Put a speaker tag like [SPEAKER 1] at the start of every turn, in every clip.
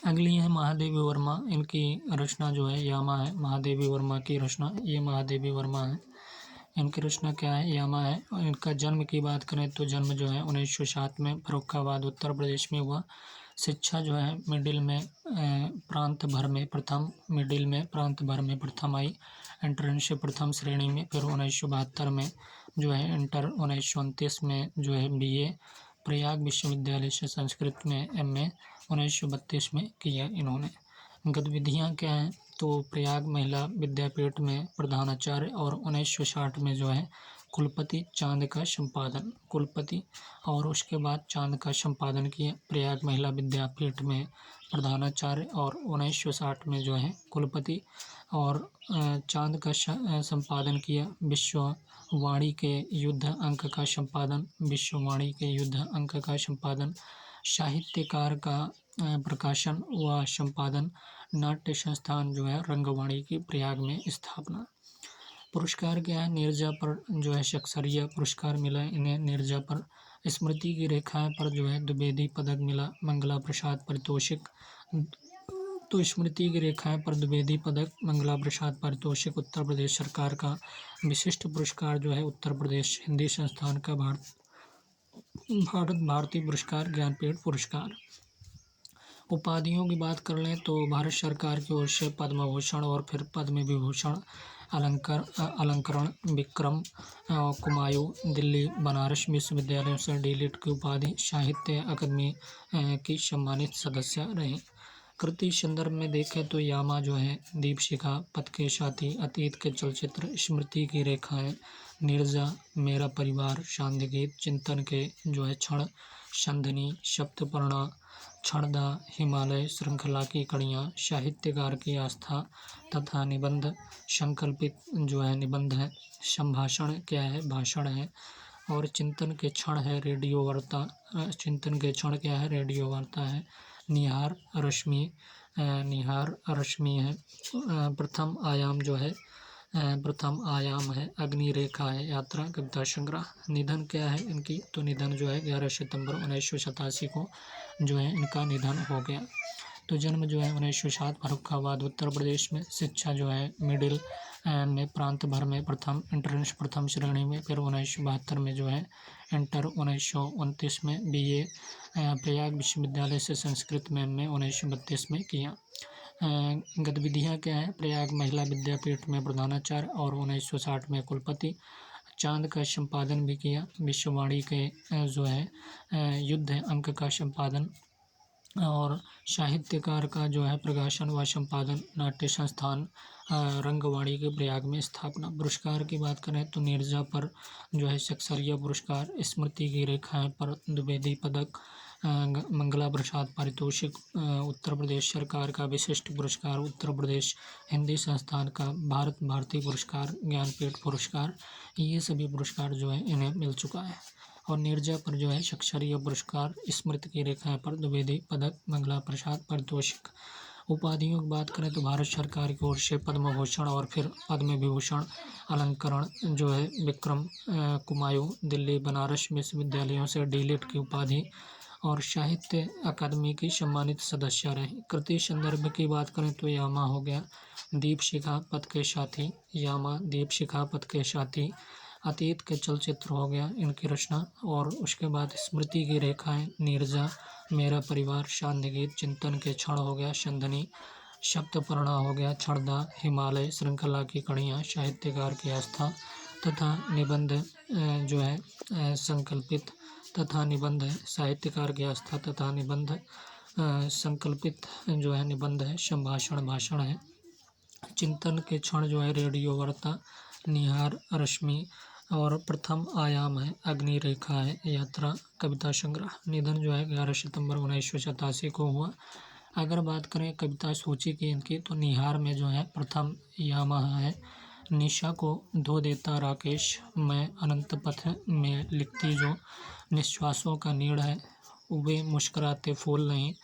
[SPEAKER 1] अगली है महादेवी वर्मा। इनकी रचना जो है यामा है। महादेवी वर्मा की रचना, ये महादेवी वर्मा है। इनकी रचना क्या है? यामा है। और इनका जन्म की बात करें तो जन्म जो है 1907 में फर्रुखाबाद उत्तर प्रदेश में हुआ। शिक्षा जो है मिडिल में प्रांत भर में प्रथम, मिडिल में प्रांत भर में प्रथम आई। एंट्रेंस प्रथम श्रेणी में। फिर 1972 में जो है इंटर, 1929 में जो है बीए, प्रयाग विश्वविद्यालय से संस्कृत में एमए 1932 में किया इन्होंने। गतिविधियाँ क्या हैं? तो प्रयाग महिला विद्यापीठ में प्रधानाचार्य और 1960 में जो है कुलपति, चांद का संपादन, कुलपति, और उसके बाद चांद का संपादन किया प्रयाग महिला विद्यापीठ में प्रधानाचार्य, और 1960 में जो है कुलपति, और चांद का संपादन किया। विश्ववाणी के युद्ध अंक का संपादन, विश्ववाणी के युद्ध अंक का संपादन, साहित्यकार का प्रकाशन व संपादन, नाट्य संस्थान जो है रंगवाणी की प्रयाग में स्थापना। पुरस्कार क्या है? नीरजा पर जो है शक्सरिया पुरस्कार मिला इन्हें। नीरजा पर स्मृति की रेखाएं पर जो है द्विवेदी पदक मिला। मंगला प्रसाद पारितोषिक, तो स्मृति की रेखाएं पर द्विवेदी पदक, मंगला प्रसाद पारितोषिक उत्तर प्रदेश सरकार का विशिष्ट पुरस्कार जो है उत्तर प्रदेश हिंदी संस्थान का भारत भारती पुरस्कार, ज्ञानपीठ पुरस्कार। उपाधियों की बात कर लें तो भारत सरकार की ओर से पद्म भूषण और फिर पद्म विभूषण, अलंकरण, विक्रम, कुमायूं, दिल्ली बनारस विश्वविद्यालय से डीलिट की उपाधि, साहित्य अकादमी की सम्मानित सदस्य रहे। कृति संदर्भ में देखें तो यामा जो है दीपशिखा, पथ के साथी, अतीत के चलचित्र, स्मृति की रेखाएं, नीरजा, मेरा परिवार, शांति गीत, चिंतन के जो है क्षण, संधनी, सप्तपर्णा, क्षणदा, हिमालय, श्रृंखला की कड़ियाँ, साहित्यकार की आस्था तथा निबंध, संकल्पित जो है निबंध है, संभाषण क्या है? भाषण है, और चिंतन के क्षण है रेडियो वार्ता, चिंतन के क्षण क्या है? रेडियो वार्ता है। निहार रश्मि, निहार रश्मि है। प्रथम आयाम जो है प्रथम आयाम है। अग्नि रेखा है। यात्रा, कविता संग्रह। निधन क्या है इनकी? तो निधन जो है 11 सितंबर 1987 को जो है इनका निधन हो गया। तो जन्म जो है 1907 फर्रुखाबाद उत्तर प्रदेश में। शिक्षा जो है मिडिल में प्रांत भर में प्रथम, एंट्रेंस प्रथम श्रेणी में। फिर 1972 में जो है इंटर, 1929 में बीए, प्रयाग विश्वविद्यालय से संस्कृत में एमए 1932 में किया। गतिविधियाँ क्या हैं? प्रयाग महिला विद्यापीठ में प्रधानाचार्य और 1960 में कुलपति। चांद का संपादन भी किया। विश्ववाणी के जो है युद्ध अंक का संपादन, और साहित्यकार का जो है प्रकाशन व संपादन, नाट्य संस्थान रंगवाणी के प्रयाग में स्थापना। पुरस्कार की बात करें तो नीरजा पर जो है शक्सरिया पुरस्कार, स्मृति की रेखाएं पर द्विवेदी पदक, मंगला प्रसाद पारितोषिक उत्तर प्रदेश सरकार का विशिष्ट पुरस्कार, उत्तर प्रदेश हिंदी संस्थान का भारत भारती पुरस्कार, ज्ञानपीठ पुरस्कार, ये सभी पुरस्कार जो है इन्हें मिल चुका है। और नीरजा पर जो है शक्सरिया पुरस्कार, स्मृति की रेखाएं पर द्विवेदी पदक, मंगला प्रसाद पारितोषिक। उपाधियों की बात करें तो भारत सरकार की ओर से पद्म भूषण और फिर पद्म विभूषण, अलंकरण जो है विक्रम, कुमायूं, दिल्ली बनारस विश्वविद्यालयों से डीलिट की उपाधि, और साहित्य अकादमी की सम्मानित सदस्य रहे। कृति संदर्भ की बात करें तो यामा हो गया, दीपशिखा, पथ के साथी, यामा, दीपशिखा, पथ के साथी, अतीत के चलचित्र हो गया इनकी रचना, और उसके बाद स्मृति की रेखाएं, नीरजा, मेरा परिवार, शांति गीत, चिंतन के क्षण हो गया, संधनी, सप्तपर्णा हो गया, क्षणदा, हिमालय, श्रृंखला की कड़ियाँ, साहित्यकार की आस्था तथा निबंध जो है संकल्पित तथा निबंध है, साहित्यकार की आस्था तथा निबंध, संकल्पित जो है निबंध है, संभाषण भाषण है। चिंतन के क्षण जो है रेडियो वार्ता, निहार रश्मि, और प्रथम आयाम है, अग्नि रेखा है, यात्रा, कविता संग्रह। निधन जो है 11 सितंबर 1987 को हुआ। अगर बात करें कविता सूची की इनकी तो निहार में जो है प्रथम यामा है, निशा को धो देता राकेश, मैं अनंत पथ में लिखती जो, निश्वासों का नीड़ है, वे मुस्कुराते फूल नहीं,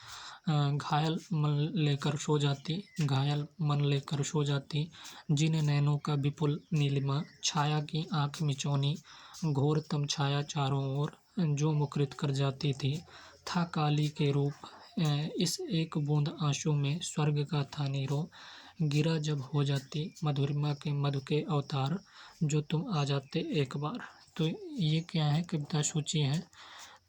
[SPEAKER 1] घायल मन लेकर सो जाती, घायल मन लेकर सो जाती, जिन नैनों का विपुल नीलिमा, छाया की आँख मिचौनी, घोर तम छाया चारों ओर, जो मुखरित कर जाती थी, था काली के रूप इस एक बूंद आंसू में स्वर्ग का था नीरो, गिरा जब हो जाती मधुरिमा के मधु के अवतार, जो तुम आ जाते एक बार। तो ये क्या है, कविता सूची है।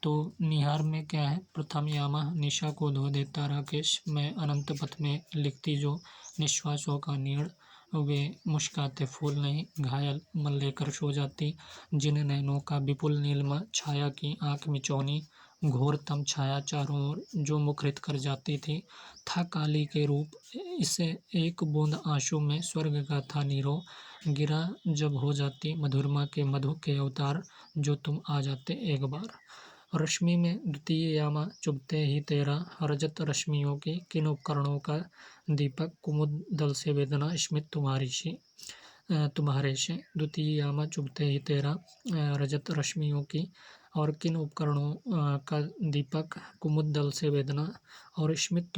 [SPEAKER 1] तो निहार में क्या है, प्रथम यामा निशा को धो देता राकेश, मैं अनंत पथ में लिखती जो निश्वासों का नीड़, वे मुस्काते फूल नहीं घायल मन लेकर सो जाती, जिन नैनों का विपुल नीलमा छाया की आंख मिचौनी, घोरतम छाया चारों ओर जो मुखरित कर जाती थी, था काली के रूप इसे एक बूंद आंसू में स्वर्ग का था नीरो, गिरा जब हो जाती मधुरमा के मधु के अवतार, जो तुम आ जाते एक बार। रश्मि में द्वितीय यामा चुभते ही तेरा, रजत रश्मियों की किन उपकरणों का दीपक, कुमुद दल से वेदना स्मित तुम्हारे से। द्वितीय यामा चुभते ही तेरा, रजत रश्मियों की और किन उपकरणों का दीपक, कुमुद दल से वेदना और स्मित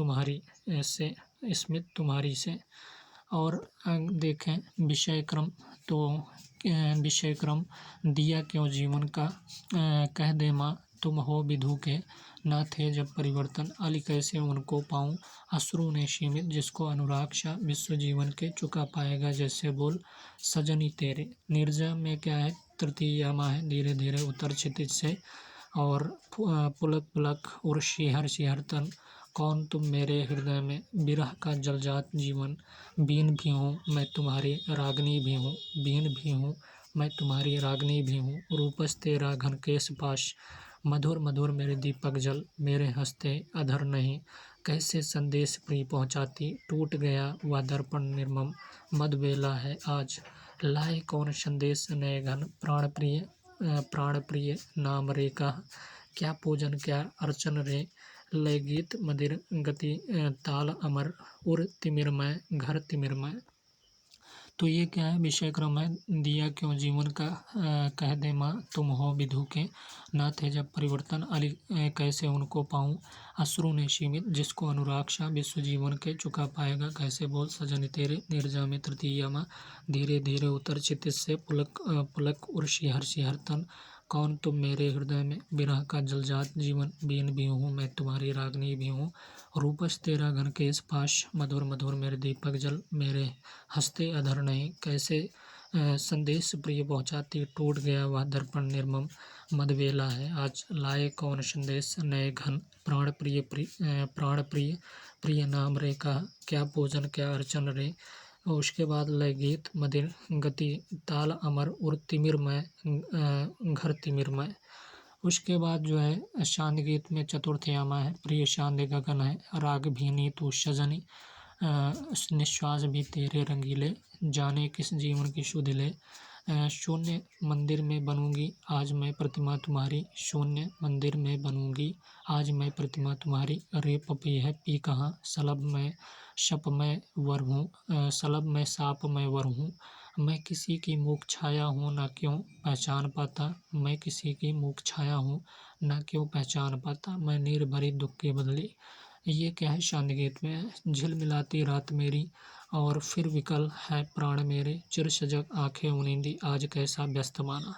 [SPEAKER 1] तुम्हारी से। और देखें विषय क्रम, तो विषय क्रम दिया क्यों जीवन का, कह दे माँ तुम हो विधु के, ना थे जब परिवर्तन, अली कैसे उनको पाऊँ, अश्रु ने सीमित जिसको अनुराग सा, विश्व जीवन के चुका पाएगा जैसे बोल सजनी तेरे। निर्जा में क्या है, तृतीय यामा है, धीरे धीरे उतर क्षितिज से, और पुलक पुलक और शिहर शिहर तन, कौन तुम मेरे हृदय में, विरह का जलजात जीवन, बीन भी हूँ मैं तुम्हारी रागनी भी हूँ, बीन भी हूँ मैं तुम्हारी रागनी भी हूँ, रूपस तेरा घन केश पाश, मधुर मधुर मेरे दीपक जल, मेरे हंसते अधर नहीं, कैसे संदेश प्रिय पहुँचाती, टूट गया वह दर्पण निर्मम, मद बेला है आज, लाए कौन संदेश नए घन, प्राण प्रिय नाम रे का, क्या पूजन क्या अर्चन रे, लय गीत मदिर गति ताल अमर, उर तिमिरमय घर तिमिरमय। तो ये क्या है, विषय क्रम है, दिया क्यों जीवन का, कह दे माँ तुम हो विधु के, ना थे जब परिवर्तन, अली कैसे उनको पाऊँ, अश्रु ने सीमित जिसको अनुराग सा, विश्व जीवन के चुका पाएगा कैसे बोल सजनी तेरे। निर्जा में तृतीय माँ धीरे धीरे उतर क्षितिज से, पुलक पुलक उर शिहर शिहर तन, कौन तुम मेरे हृदय में, विरह का जलजात जीवन, बीन भी हूँ मैं तुम्हारी रागनी भी हूँ, रूपस तेरा घन केश पाश, मधुर मधुर मेरे दीपक जल, मेरे हंसते अधर नहीं, कैसे संदेश प्रिय पहुँचाती, टूट गया वह दर्पण निर्मम, मदवेला है आज, लाए कौन संदेश नए घन, प्राण प्रिय प्रिय नाम रे का, क्या पूजन क्या अर्चन रे। और उसके बाद लय गीत मदिर गति ताल अमर उर तिमिरमय घर तिमिरमय। उसके बाद जो है शांत गीत में चतुर्थ यामा है, प्रिय शांत गगन है, राग भीनी तू सजनी, निश्वास भी तेरे रंगीले, जाने किस जीवन की सुधिले, शून्य मंदिर में बनूंगी आज मैं प्रतिमा तुम्हारी, शून्य मंदिर में बनूंगी आज मैं प्रतिमा तुम्हारी, रे पपी है पी कहाँ, सलब में शप में वर हूँ, सलब में साप में वर हूँ, मैं किसी की मूक छाया हूँ ना क्यों पहचान पाता, मैं किसी की मूक छाया हूँ ना क्यों पहचान पाता, मैं नीर भरी दुख की बदली। ये क्या है, शांत गीत में है। झिलमिलाती रात मेरी और फिर विकल है प्राण मेरे, चिर सजग आंखें उनींदी आज कैसा व्यस्त माना,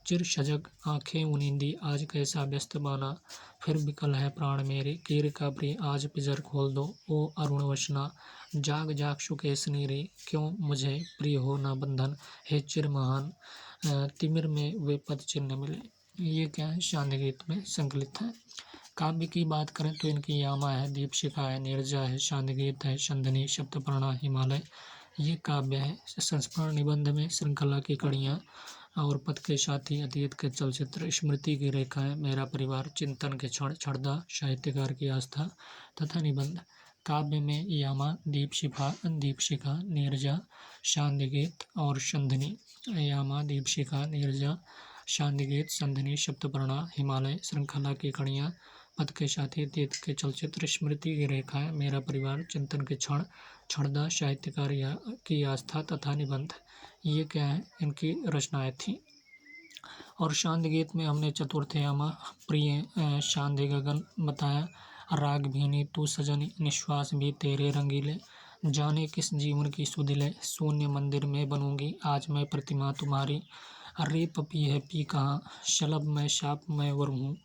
[SPEAKER 1] चिर सजग आंखें उनींदी आज कैसा व्यस्त माना, फिर विकल है प्राण मेरे, कीर का प्रिय आज पिजर खोल दो ओ अरुण वसना, जाग जाग सुकेसनी रे, क्यों मुझे प्रिय हो ना बंधन, हे चिर महान तिमिर में वे पद चिन्ह मिले। ये क्या है, शांत गीत में संकलित है। काव्य की बात करें तो इनकी यामा है, दीपशिखा है, निर्जा है, शांत गीत है, संधनी, सप्तपर्णा, हिमालय, ये काव्य है। संस्मरण निबंध में श्रृंखला की कड़ियाँ और पथ के साथी, अतीत के चलचित्र, स्मृति की रेखाएं, मेरा परिवार, चिंतन के क्षण, छड़दा, साहित्यकार की आस्था तथा निबंध। काव्य में यामा, दीपशिखा, नीरजा, शांत गीत और संधनी। यामा, दीपशिखा, नीरजा, शांत गीत, संधनी, सप्तपर्णा, हिमालय, श्रृंखला की कड़ियाँ, पथ के साथी, अतीत के चलचित्र, स्मृति की रेखाएं, मेरा परिवार, चिंतन के क्षण, छड़दा, साहित्यकार की आस्था तथा निबंध। ये क्या है, इनकी रचनाएं थी। और शांत गीत में हमने चतुर्थ यामा, प्रिय शांत गगन बताया, राग भीनी तू सजनी, निश्वास भी तेरे रंगीले, जाने किस जीवन की सुधिले, शून्य मंदिर में बनूंगी आज मैं प्रतिमा तुम्हारी, रे पपी है पी कहाँ, शलभ मैं शाप मैं वर हूँ,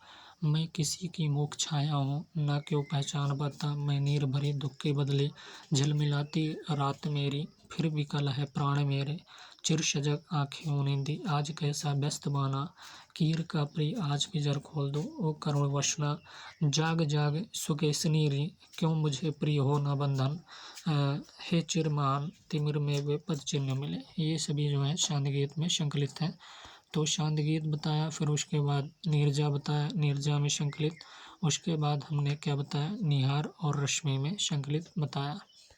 [SPEAKER 1] मैं किसी की मूक छाया हूँ, ना क्यों पहचान पाता। मैं नीर भरी दुख के बदले, झिलमिलाती रात मेरी, फिर भी कल है प्राण मेरे। चिर सजग आँखें उनिंदी, आज कैसा व्यस्त बाना। कीर का प्रिय आज की जर खोल दो, ओ करुण वसना। जाग जाग सुकेसनी री, क्यों मुझे प्रिय हो न बंधन। हे चिर महान, तिमिर में वे पद चिन्ह मिले। ये सभी जो है शांति गीत में संकलित हैं। तो शांति गीत बताया, फिर उसके बाद नीरजा बताया, नीरजा में संकलित। उसके बाद हमने क्या बताया, निहार और रश्मि में संकलित बताया।